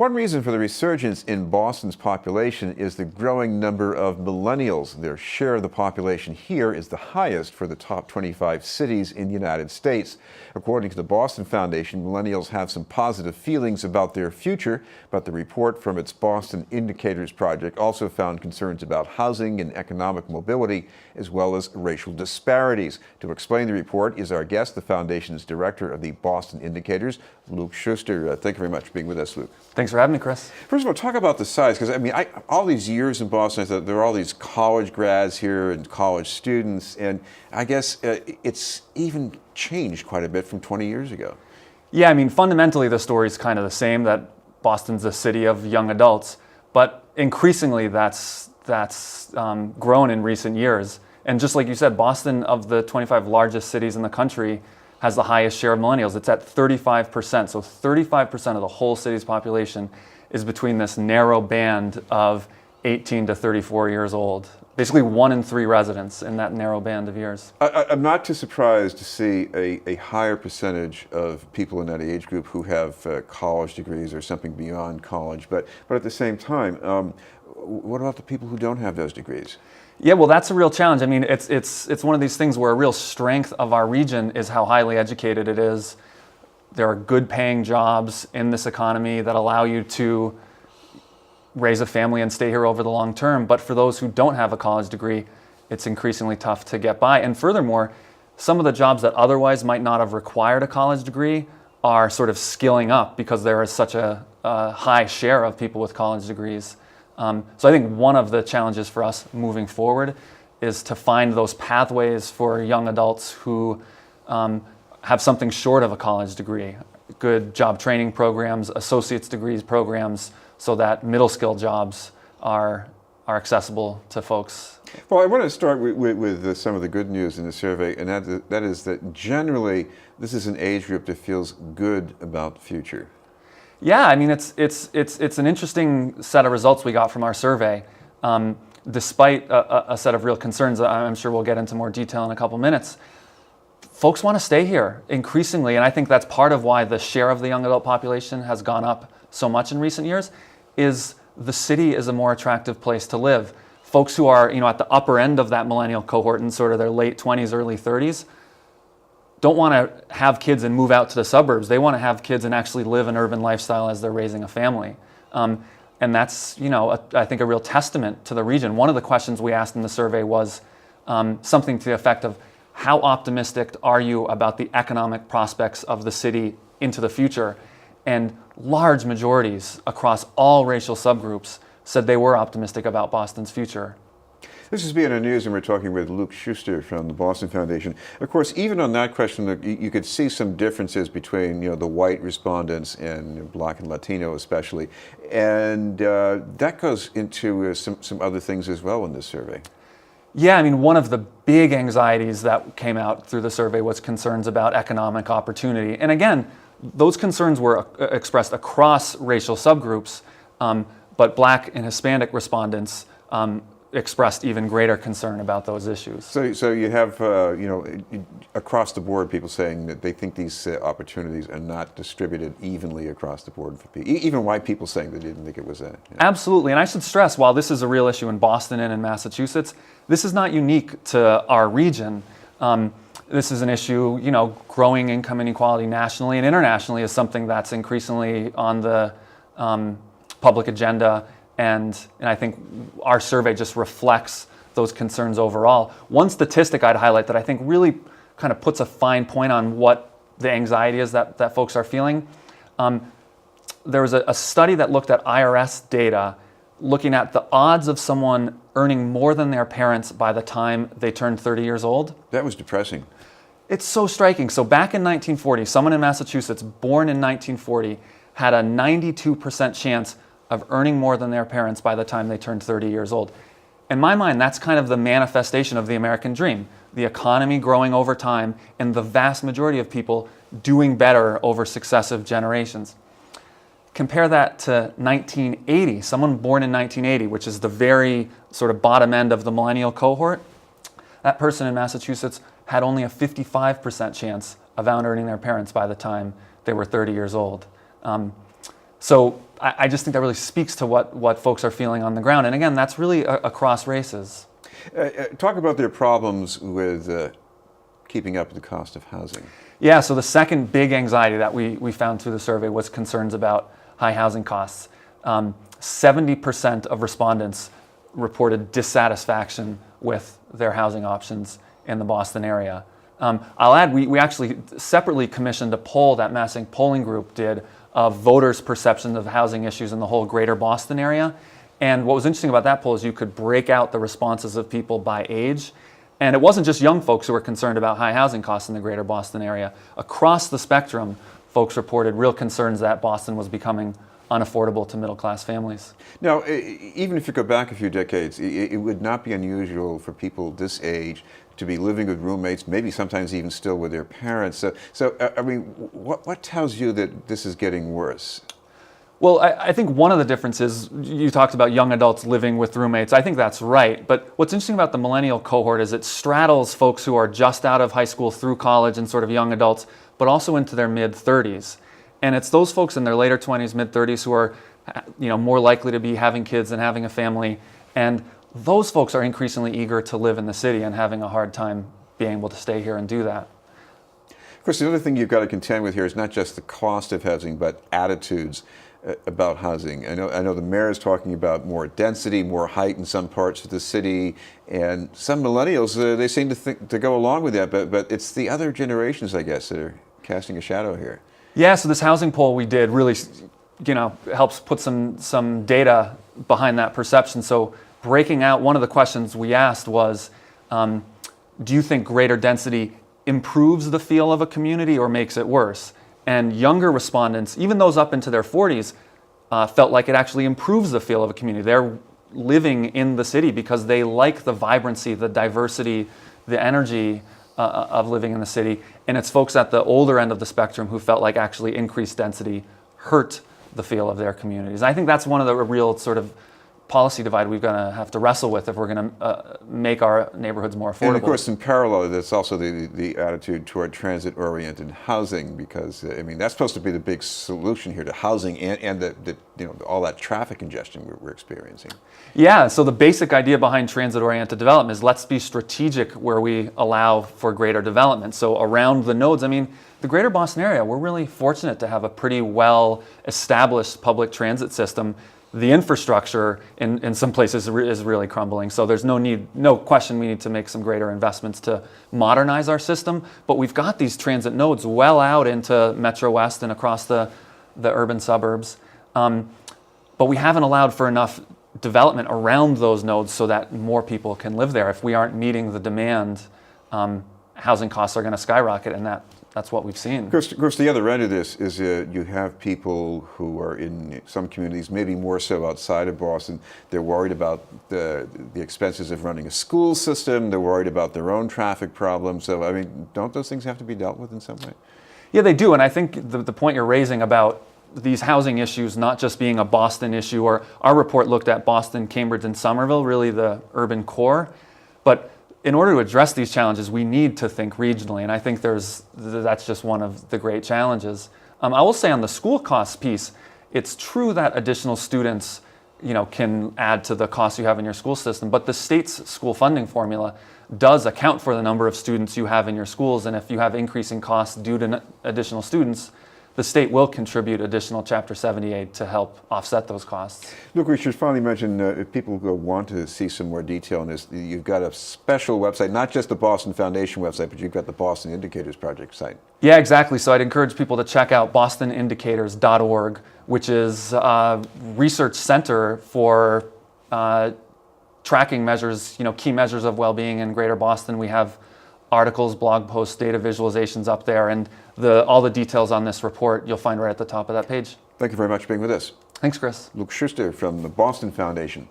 One reason for the resurgence in Boston's population is the growing number of millennials. Their share of the population here is the highest for the top 25 cities in the United States. According to the Boston Foundation, millennials have some positive feelings about their future, but the report from its Boston Indicators project also found concerns about housing and economic mobility, as well as racial disparities. To explain the report is our guest, the Foundation's director of the Boston Indicators, Luc Schuster. Thank you very much for being with us, Luc. Thanks for having me, Chris. First of all, talk about the size, because all these years in Boston, I thought there were all these college grads here and college students, and I guess it's even changed quite a bit from 20 years ago. Yeah, fundamentally the story's kind of the same, that Boston's a city of young adults, but increasingly that's grown in recent years. And just like you said, Boston, of the 25 largest cities in the country, has the highest share of millennials. It's at 35%. So 35% of the whole city's population is between this narrow band of 18 to 34 years old. Basically 1 in 3 residents in that narrow band of years. I'm not too surprised to see a higher percentage of people in that age group who have college degrees or something beyond college. But at the same time, what about the people who don't have those degrees? Yeah, well, that's a real challenge. It's one of these things where a real strength of our region is how highly educated it is. There are good paying jobs in this economy that allow you to raise a family and stay here over the long term. But for those who don't have a college degree, it's increasingly tough to get by. And furthermore, some of the jobs that otherwise might not have required a college degree are sort of skilling up because there is such a high share of people with college degrees. So I think one of the challenges for us moving forward is to find those pathways for young adults who have something short of a college degree, good job training programs, associate's degrees programs, so that middle skill jobs are accessible to folks. Well, I want to start with some of the good news in the survey, and that is that generally this is an age group that feels good about the future. Yeah, it's an interesting set of results we got from our survey. Despite a set of real concerns that I'm sure we'll get into more detail in a couple minutes, folks want to stay here increasingly, and I think that's part of why the share of the young adult population has gone up so much in recent years, is the city is a more attractive place to live. Folks who are at the upper end of that millennial cohort in sort of their late 20s, early 30s, don't want to have kids and move out to the suburbs. They want to have kids and actually live an urban lifestyle as they're raising a family. And that's, I think a real testament to the region. One of the questions we asked in the survey was something to the effect of, how optimistic are you about the economic prospects of the city into the future? And large majorities across all racial subgroups said they were optimistic about Boston's future. This is BNN News, and we're talking with Luc Schuster from the Boston Foundation. Of course, even on that question, you could see some differences between the white respondents and Black and Latino especially, and that goes into some other things as well in this survey. Yeah, one of the big anxieties that came out through the survey was concerns about economic opportunity. And again, those concerns were expressed across racial subgroups, but Black and Hispanic respondents expressed even greater concern about those issues. So you have, across the board, people saying that they think these opportunities are not distributed evenly across the board for people. Even white people saying they didn't think it was that. Absolutely, and I should stress, while this is a real issue in Boston and in Massachusetts, this is not unique to our region. This is an issue, growing income inequality nationally and internationally is something that's increasingly on the public agenda. And I think our survey just reflects those concerns overall. One statistic I'd highlight that I think really kind of puts a fine point on what the anxiety is that folks are feeling. There was a study that looked at IRS data looking at the odds of someone earning more than their parents by the time they turned 30 years old. That was depressing. It's so striking. So back in 1940, someone in Massachusetts born in 1940 had a 92% chance of earning more than their parents by the time they turned 30 years old. In my mind, that's kind of the manifestation of the American dream. The economy growing over time and the vast majority of people doing better over successive generations. Compare that to 1980, someone born in 1980, which is the very sort of bottom end of the millennial cohort. That person in Massachusetts had only a 55% chance of out-earning their parents by the time they were 30 years old. So I just think that really speaks to what folks are feeling on the ground. And again, that's really across races. Talk about their problems with keeping up with the cost of housing. Yeah, so the second big anxiety that we found through the survey was concerns about high housing costs. 70% of respondents reported dissatisfaction with their housing options in the Boston area. I'll add, we actually separately commissioned a poll that Mass Inc. polling group did of voters' perception of housing issues in the whole greater Boston area. And what was interesting about that poll is you could break out the responses of people by age. And it wasn't just young folks who were concerned about high housing costs in the greater Boston area. Across the spectrum, folks reported real concerns that Boston was becoming unaffordable to middle-class families. Now, even if you go back a few decades, it would not be unusual for people this age to be living with roommates, maybe sometimes even still with their parents. So I mean, what tells you that this is getting worse? Well, I think one of the differences, you talked about young adults living with roommates. I think that's right. But what's interesting about the millennial cohort is it straddles folks who are just out of high school through college and sort of young adults, but also into their mid-30s. And it's those folks in their later 20s, mid-30s who are more likely to be having kids and having a family. And those folks are increasingly eager to live in the city and having a hard time being able to stay here and do that. Of course, the other thing you've got to contend with here is not just the cost of housing, but attitudes about housing. I know the mayor is talking about more density, more height in some parts of the city, and some millennials, they seem to go along with that, but it's the other generations, I guess, that are casting a shadow here. Yeah, so this housing poll we did really, helps put some data behind that perception. So breaking out, one of the questions we asked was, do you think greater density improves the feel of a community or makes it worse? And younger respondents, even those up into their 40s, felt like it actually improves the feel of a community. They're living in the city because they like the vibrancy, the diversity, the energy of living in the city. And it's folks at the older end of the spectrum who felt like actually increased density hurt the feel of their communities. And I think that's one of the real sort of policy divide we're going to have to wrestle with if we're going to make our neighborhoods more affordable. And of course, in parallel, there's also the attitude toward transit-oriented housing, because I mean that's supposed to be the big solution here to housing and the all that traffic congestion we're experiencing. Yeah. So the basic idea behind transit-oriented development is let's be strategic where we allow for greater development. So around the nodes, I mean, the greater Boston area, we're really fortunate to have a pretty well-established public transit system. The infrastructure in some places is really crumbling. So there's no question we need to make some greater investments to modernize our system. But we've got these transit nodes well out into Metro West and across the urban suburbs. But we haven't allowed for enough development around those nodes so that more people can live there. If we aren't meeting the demand, housing costs are going to skyrocket, and that's what we've seen. Of course, the other end of this is you have people who are in some communities, maybe more so outside of Boston. They're worried about the expenses of running a school system. They're worried about their own traffic problems. So, I mean, don't those things have to be dealt with in some way? Yeah, they do. And I think the point you're raising about these housing issues not just being a Boston issue, or our report looked at Boston, Cambridge, and Somerville, really the urban core. But in order to address these challenges, we need to think regionally, and I think that's just one of the great challenges. I will say on the school costs piece, it's true that additional students, can add to the costs you have in your school system, but the state's school funding formula does account for the number of students you have in your schools, and if you have increasing costs due to additional students, the state will contribute additional Chapter 70 aid to help offset those costs. Look, we should finally mention, if people want to see some more detail on this, you've got a special website, not just the Boston Foundation website, but you've got the Boston Indicators Project site. Yeah, exactly. So I'd encourage people to check out bostonindicators.org, which is a research center for tracking measures, key measures of well-being in Greater Boston. We have articles, blog posts, data visualizations up there, and all the details on this report you'll find right at the top of that page. Thank you very much for being with us. Thanks, Chris. Luc Schuster from the Boston Foundation.